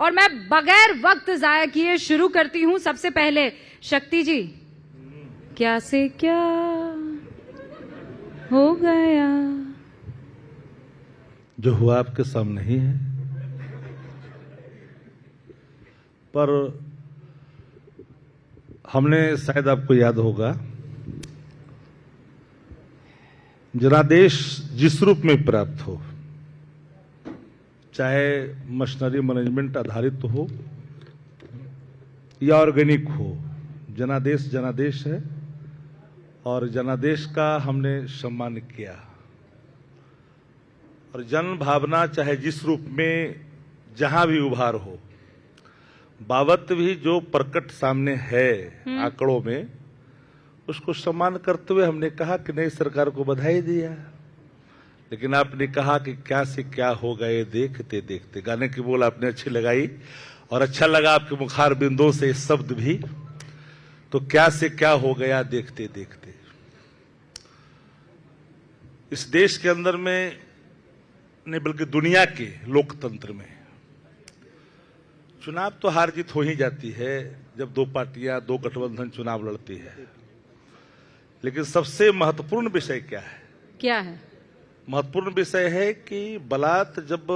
और मैं बगैर वक्त जाया किए शुरू करती हूं। सबसे पहले शक्ति जी, क्या से क्या हो गया? जो हुआ आपके सामने ही है, पर हमने, शायद आपको याद होगा, जनादेश जिस रूप में प्राप्त हो, चाहे मशीनरी मैनेजमेंट आधारित हो या ऑर्गेनिक हो, जनादेश जनादेश है और जनादेश का हमने सम्मान किया। और जन भावना चाहे जिस रूप में जहां भी उभार हो, बाबत भी जो प्रकट सामने है आंकड़ों में, उसको सम्मान करते हुए हमने कहा कि नई सरकार को बधाई दिया। लेकिन आपने कहा कि क्या से क्या हो गए देखते देखते। गाने की बोल आपने अच्छी लगाई और अच्छा लगा आपके मुखार बिंदों से इस शब्द भी। तो क्या से क्या हो गया देखते देखते। इस देश के अंदर में नहीं बल्कि दुनिया के लोकतंत्र में चुनाव तो हार जीत हो ही जाती है जब दो पार्टियां, दो गठबंधन चुनाव लड़ती है। लेकिन सबसे महत्वपूर्ण विषय क्या है? क्या है? महत्वपूर्ण विषय है कि बलात् जब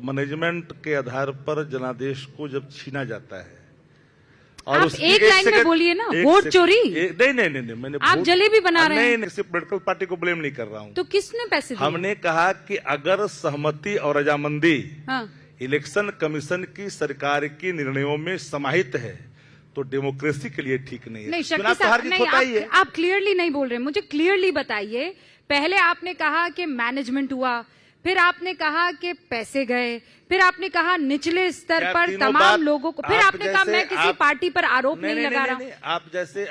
मैनेजमेंट के आधार पर जनादेश को जब छीना जाता है और आप एक लाइन में बोलिए ना, वोट चोरी? नहीं, मैंने आप जलेबी बना रहे हैं। नहीं, सिर्फ पोलिटिकल पार्टी को ब्लेम नहीं कर रहा हूं। तो किसने पैसे दिए? हमने कहा कि अगर सहमति और रजामंदी हाँ। इलेक्शन कमीशन की सरकार के निर्णयों में समाहित है तो डेमोक्रेसी के लिए ठीक नहीं है। नहीं, चुनाव तो हार जीत होता ही है। आप क्लियरली नहीं बोल रहे, मुझे क्लियरली बताइए। पहले आपने कहा कि मैनेजमेंट हुआ, फिर आपने कहा कि पैसे गए, फिर आपने कहा निचले स्तर पर तमाम लोगों को, फिर आपने कहा मैं किसी पार्टी पर आरोप नहीं लगा रहा हूं। आप जैसे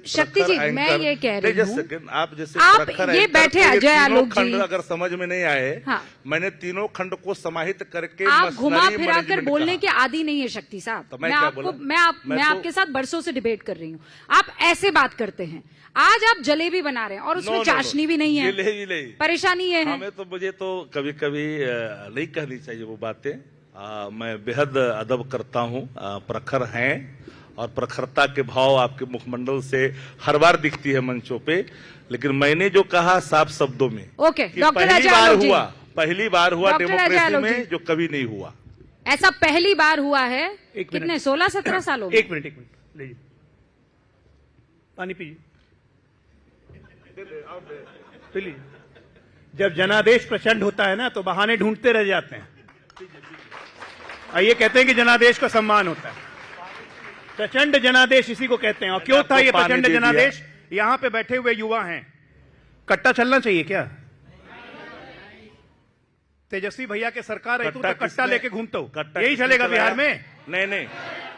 शक्ति जी, मैं ये कह रही हूं, आप जैसे आप ये बैठे अजय आलोक जी, अगर समझ में नहीं आए, हाँ, मैंने तीनों खंड को समाहित करके आप घुमा फिरा कर बोलने के आदी नहीं है शक्ति साहब। तो मैं आपके साथ बरसों से डिबेट कर रही हूँ, आप ऐसे बात करते हैं। आज आप जलेबी बना रहे हैं और उसमें चाशनी भी नहीं है। परेशानी ये है। हमें तो, मुझे तो कभी कभी नहीं कहनी चाहिए वो बातें। मैं बेहद अदब करता हूँ। प्रखर हैं और प्रखरता के भाव आपके मुखमंडल से हर बार दिखती है मंचों पे। लेकिन मैंने जो कहा साफ शब्दों में, ओके, पहली बार हुआ डेमोक्रेसी में जो कभी नहीं हुआ। ऐसा पहली बार हुआ है कितने 16-17 सालों में? एक मिनट लीजिए, पानी पीजिए। जब जनादेश प्रचंड होता है ना तो बहाने ढूंढते रह जाते हैं। ये कहते हैं कि जनादेश का सम्मान होता है। प्रचंड जनादेश इसी को कहते हैं। और क्यों था ये प्रचंड जनादेश? यहां पे बैठे हुए युवा हैं। कट्टा चलना चाहिए क्या? तेजस्वी भैया के सरकार है तो कट्टा लेके घूमते हो, यही चलेगा बिहार में? नहीं,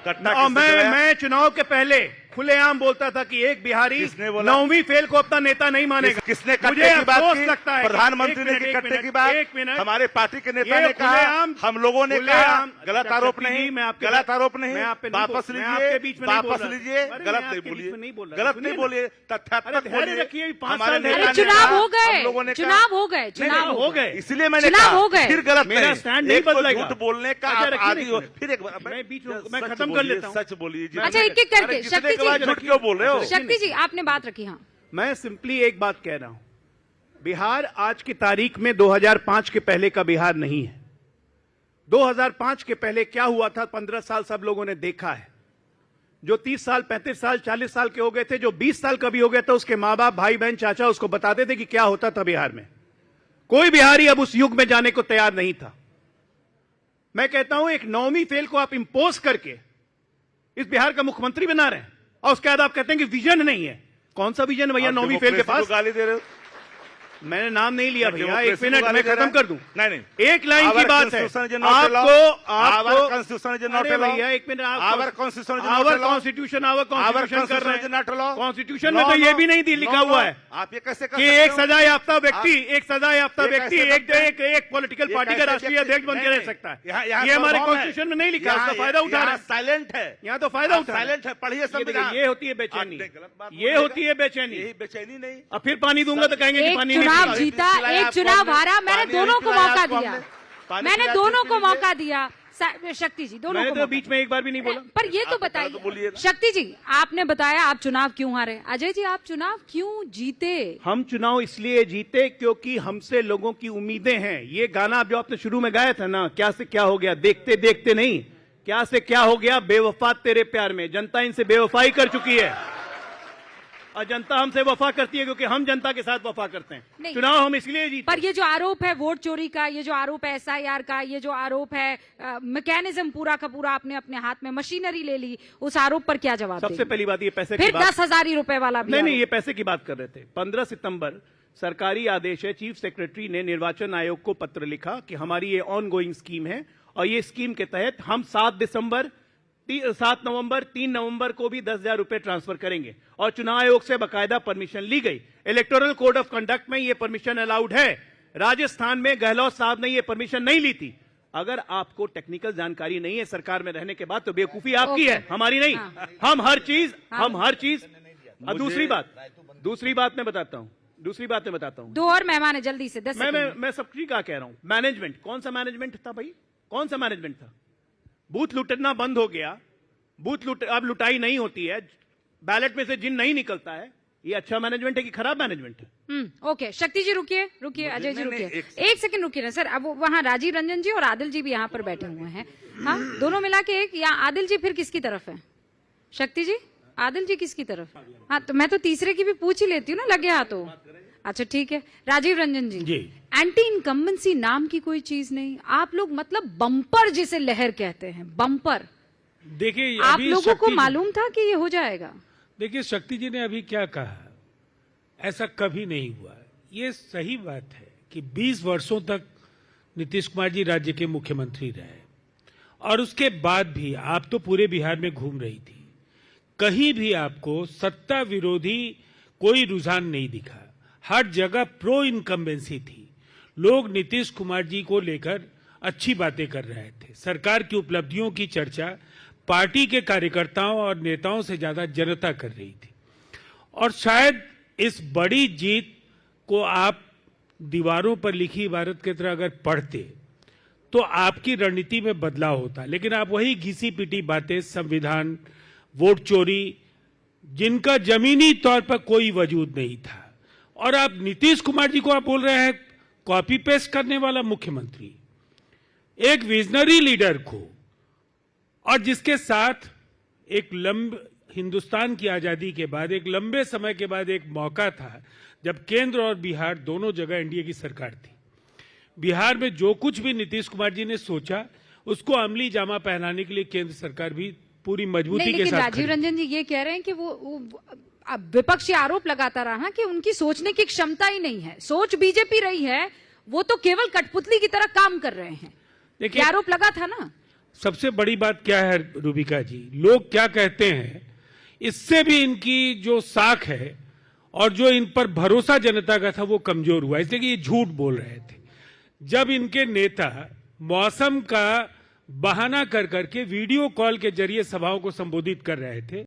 कट्टा मैं चुनाव के पहले खुलेआम बोलता था कि एक बिहारी 9वीं फेल को अपना नेता नहीं मानेगा। किसने कट्टे की बात की? लगता है प्रधानमंत्री ने की कट्टे की बात? एक मिनट, हमारे पार्टी के नेता ने कहा, हम लोगों ने कहा। गलत आरोप नहीं, गलत आरोप नहीं। वापस लीजिए, वापस लीजिए। गलत नहीं बोलिए, गलत नहीं बोलिए, तथ्यात्मक बोलिए। हमारे नेता, चुनाव हो गए, चुनाव हो गए, इसलिए मैंने कहा फिर गलत मेरा स्टैंड नहीं बदलेगा। झूठ बोलने का आदि हो। फिर एक बार मैं खत्म कर लेता हूं। सच बोलिए। अच्छा, एक एक करके। शक्ति जी, झूठ क्यों बोल रहे हो? शक्ति जी, आपने बात रखी। हाँ, मैं सिंपली एक बात कह रहा हूं, बिहार आज की तारीख में 2005 के पहले का बिहार नहीं है। 2005 के पहले क्या हुआ था 15 साल सब लोगों ने देखा है। जो 30 साल, 35 साल, 40 साल के हो गए थे, जो 20 साल का भी हो गया था, उसके माँ बाप, भाई बहन, चाचा उसको बताते थे कि क्या होता था बिहार में। कोई बिहारी अब उस युग में जाने को तैयार नहीं था। मैं कहता हूं एक 9वीं फेल को आप इंपोज करके इस बिहार का मुख्यमंत्री बना रहे हैं और उसके बाद आप कहते हैं कि विजन नहीं है। कौन सा विजन भैया 9वीं फेल के पास? गाली दे रहे हो। मैंने नाम नहीं लिया भैया, एक मिनट मैं खत्म कर दूं। नहीं, एक लाइन की बात है। आपको कॉन्स्टिट्यूशन भैया एक मिनट, आवर कॉन्स्टिट्यूशन कर रहे हैं। कॉन्स्टिट्यूशन में तो ये भी नहीं लिखा हुआ है आप ये कैसे कि एक सजा याफ्ता व्यक्ति एक पॉलिटिकल पार्टी का राष्ट्रीय अध्यक्ष बन के रह सकता है। ये हमारे कॉन्स्टिट्यूशन में नहीं लिखा, उसका फायदा उठा रहे हैं। साइलेंट है यहाँ, तो फायदा उठा साइलेंट है। पढ़िए संविधान। ये होती है बेचैनी, ये होती है बेचैनी। बेचैनी नहीं। अब फिर पानी दूंगा तो कहेंगे कि पानी चुनाव जीता, एक चुनाव हारा। मैंने दोनों को मौका दिया, मैंने दोनों को मौका दिया। शक्ति जी दोनों मैंने को तो मौका बीच में एक बार भी नहीं बोला। पर ये तो आप बता तो बोलिए बताइए ना। शक्ति जी, आपने बताया आप चुनाव क्यों हारे। अजय जी, आप चुनाव क्यों जीते? हम चुनाव इसलिए जीते क्योंकि हमसे लोगों की उम्मीदें हैं। ये गाना जो आपने शुरू में गाया था ना, क्या से क्या हो गया, देखते देखते नहीं, क्या से क्या हो गया, बेवफा तेरे प्यार में। जनता इनसे बेवफाई कर चुकी है और जनता हमसे वफा करती है क्योंकि हम जनता के साथ वफा करते हैं। चुनाव हम इसलिए जीते। पर ये जो आरोप है वोट चोरी का, ये जो आरोप है SIR का, ये जो आरोप है मैकेनिज्म पूरा का पूरा आपने अपने हाथ में मशीनरी ले ली, उस आरोप पर क्या जवाब सबसे देंगे? पहली बात ये पैसे फिर की बात, 10,000 रुपए वाला भी नहीं आरोप। ये पैसे की बात कर रहे थे। 15 सितंबर सरकारी आदेश है, चीफ सेक्रेटरी ने निर्वाचन आयोग को पत्र लिखा कि हमारी ये ऑन गोइंग स्कीम है और ये स्कीम के तहत हम 7 नवंबर 3 नवंबर को भी 10,000 रुपए ट्रांसफर करेंगे और चुनाव आयोग से बकायदा परमिशन ली गई। इलेक्टोरल कोड ऑफ कंडक्ट में ये परमिशन अलाउड है। राजस्थान में गहलोत साहब ने ये परमिशन नहीं ली थी। अगर आपको टेक्निकल जानकारी नहीं है सरकार में रहने के बाद तो बेवकूफी आपकी है, हमारी नहीं। हम हर चीज और दूसरी बात मैं बताता हूं। 2 और मेहमान है, जल्दी से 10 सेकंड। मैं सबकी का कह रहा हूं। मैनेजमेंट, कौन सा मैनेजमेंट था भाई? कौन सा मैनेजमेंट था? बूथ लूटना बंद हो गया, अब लुटाई नहीं होती है, बैलेट में से जिन नहीं निकलता है। ये अच्छा मैनेजमेंट है कि खराब मैनेजमेंट है? ओके, शक्ति जी रुकिए, अजय जी रुकिए, एक सेकंड रुकिए ना सर। अब वहाँ राजीव रंजन जी और आदिल जी भी यहाँ पर बैठे हुए हैं। हाँ, दोनों मिला के एक, या आदिल जी फिर किसकी तरफ है? शक्ति जी, आदिल जी किसकी तरफ? हाँ, तो मैं तो तीसरे की भी पूछ ही लेती हूँ ना, लगे हाथों। अच्छा ठीक है, राजीव रंजन जी, एंटी इनकम्बेंसी नाम की कोई चीज नहीं, आप लोग मतलब बम्पर जिसे लहर कहते हैं, बम्पर। देखिए, आप लोगों को मालूम था कि ये हो जाएगा? देखिए, शक्ति जी ने अभी क्या कहा, ऐसा कभी नहीं हुआ। ये सही बात है कि 20 वर्षों तक नीतीश कुमार जी राज्य के मुख्यमंत्री रहे और उसके बाद भी आप तो पूरे बिहार में घूम रही थी, कहीं भी आपको सत्ता विरोधी कोई रुझान नहीं दिखा। हर जगह प्रो इनकम्बेंसी थी। लोग नीतीश कुमार जी को लेकर अच्छी बातें कर रहे थे। सरकार की उपलब्धियों की चर्चा पार्टी के कार्यकर्ताओं और नेताओं से ज्यादा जनता कर रही थी। और शायद इस बड़ी जीत को आप दीवारों पर लिखी इबारत की तरह अगर पढ़ते तो आपकी रणनीति में बदलाव होता। लेकिन आप वही घिसी पिटी बातें, संविधान, वोट चोरी, जिनका जमीनी तौर पर कोई वजूद नहीं था, और आप नीतीश कुमार जी को आप बोल रहे हैं कॉपी पेस्ट करने वाला मुख्यमंत्री। एक विजनरी लीडर को, और जिसके साथ एक हिंदुस्तान की आजादी के बाद एक लंबे समय के बाद एक मौका था जब केंद्र और बिहार दोनों जगह एनडीए की सरकार थी। बिहार में जो कुछ भी नीतीश कुमार जी ने सोचा उसको अमली जामा पहनाने के लिए केंद्र सरकार भी पूरी मजबूती के साथ। राजीव रंजन जी ये कह रहे हैं कि वो अब विपक्षी आरोप लगाता रहा कि उनकी सोचने की क्षमता ही नहीं है। सोच बीजेपी रही है, वो तो केवल कठपुतली की तरह काम कर रहे हैं। देखिए, आरोप लगा था ना। सबसे बड़ी बात क्या है रूबिका जी, लोग क्या कहते हैं, इससे भी इनकी जो साख है और जो इन पर भरोसा जनता का था वो कमजोर हुआ, इसलिए कि ये झूठ बोल रहे थे। जब इनके नेता मौसम का बहाना कर करके वीडियो कॉल के जरिए सभाओं को संबोधित कर रहे थे,